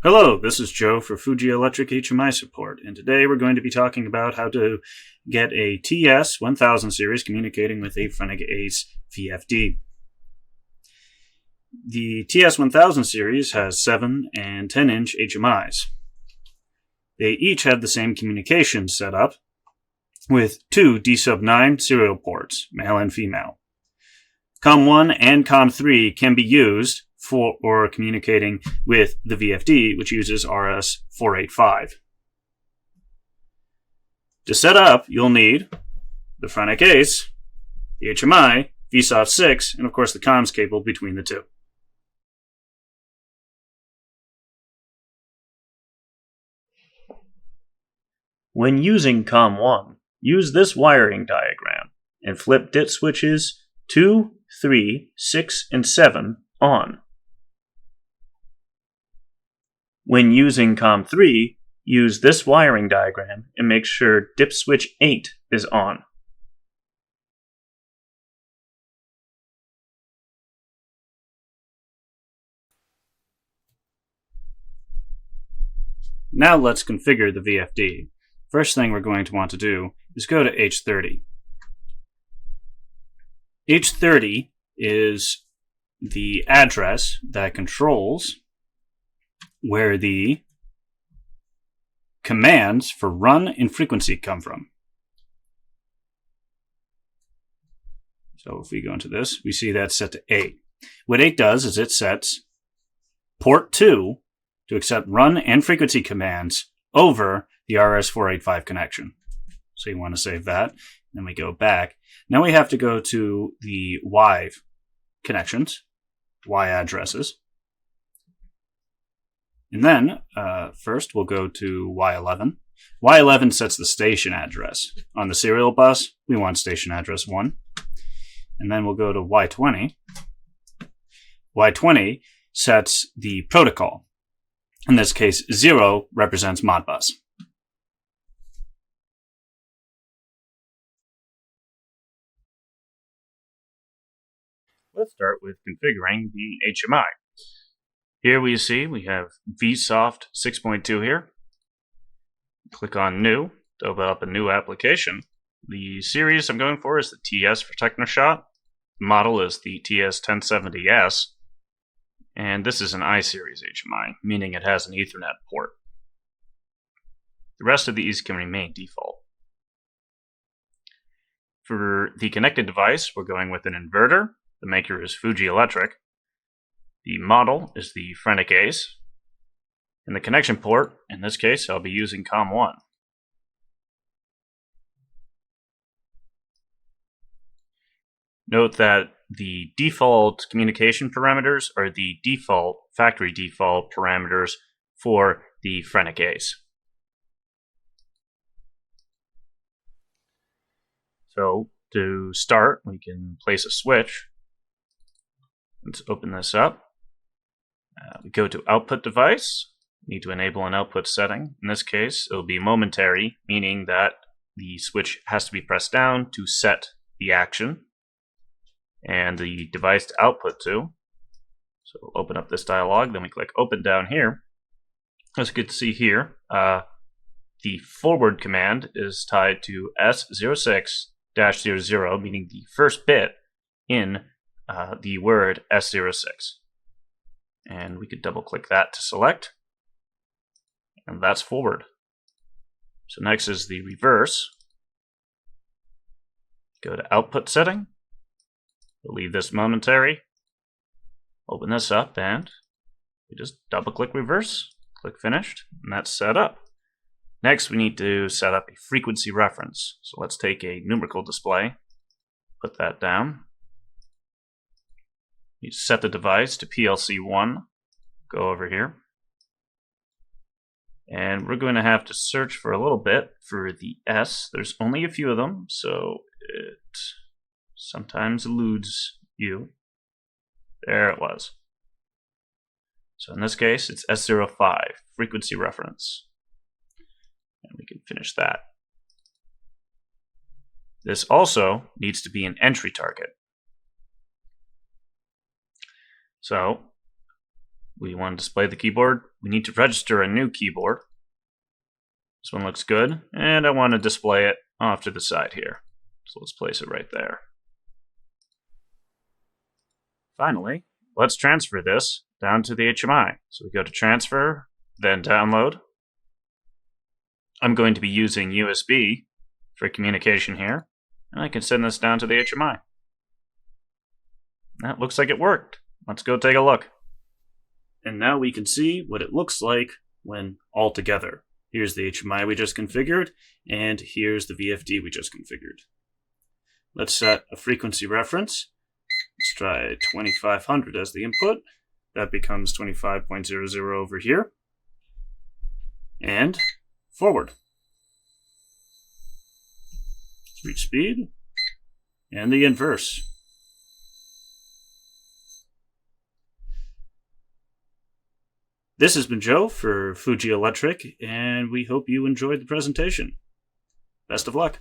Hello, this is Joe for Fuji Electric HMI support, and today we're going to be talking about how to get a TS1000 series communicating with a FRENIC-Ace VFD. The TS1000 series has 7 and 10-inch HMIs. They each have the same communication setup with two D-sub-9 serial ports, male and female. COM1 and COM3 can be used for communicating with the VFD, which uses RS-485. To set up, you'll need the FRENIC-Ace, the HMI, VSOF 6, and of course the comms cable between the two. When using COM1, use this wiring diagram and flip DIT switches 2, 3, 6, and 7 on. When using COM3, use this wiring diagram and make sure dip switch 8 is on. Now let's configure the VFD. First thing we're going to want to do is go to H30. H30 is the address that controls where the commands for run and frequency come from. So if we go into this, we see that's set to 8. What 8 does is it sets port 2 to accept run and frequency commands over the RS-485 connection. So you want to save that. Then we go back. Now we have to go to the Y connections, Y addresses. And then, first we'll go to Y11. Y11 sets the station address. On the serial bus, we want station address 1. And then we'll go to Y20. Y20 sets the protocol. In this case, 0 represents Modbus. Let's start with configuring the HMI. Here we see we have VSoft 6.2 here. Click on New to open up a new application. The series I'm going for is the TS for TechnoShot. The model is the TS1000 and this is an I-series HMI, meaning it has an Ethernet port. The rest of these can remain default. For the connected device, we're going with an inverter. The maker is Fuji Electric. The model is the FRENIC-Ace. And the connection port, in this case, I'll be using COM1. Note that the default communication parameters are the factory default parameters for the FRENIC-Ace. So to start, we can place a switch. Let's open this up. We go to output device. We need to enable an output setting. In this case, it will be momentary, meaning that the switch has to be pressed down to set the action and the device to output to. So we'll open up this dialog, then we click open down here. As you can see here, the forward command is tied to S06-00, meaning the first bit in the word S06. And we could double click that to select. And that's forward. So next is the reverse. Go to output setting. We'll leave this momentary. Open this up and we just double click reverse. Click finished. And that's set up. Next we need to set up a frequency reference. So let's take a numerical display. Put that down. You set the device to PLC1, go over here, and we're going to have to search for a little bit for the S. There's only a few of them, so it sometimes eludes you. There it was. So in this case, it's S05, frequency reference, and we can finish that. This also needs to be an entry target. So we want to display the keyboard. We need to register a new keyboard. This one looks good, and I want to display it off to the side here. So let's place it right there. Finally, let's transfer this down to the HMI. So we go to Transfer, then Download. I'm going to be using USB for communication here, and I can send this down to the HMI. That looks like it worked. Let's go take a look. And now we can see what it looks like when all together. Here's the HMI we just configured, and here's the VFD we just configured. Let's set a frequency reference. Let's try 2500 as the input. That becomes 25.00 over here. And forward. Let's reach speed. And the inverse. This has been Joe for Fuji Electric, and we hope you enjoyed the presentation. Best of luck.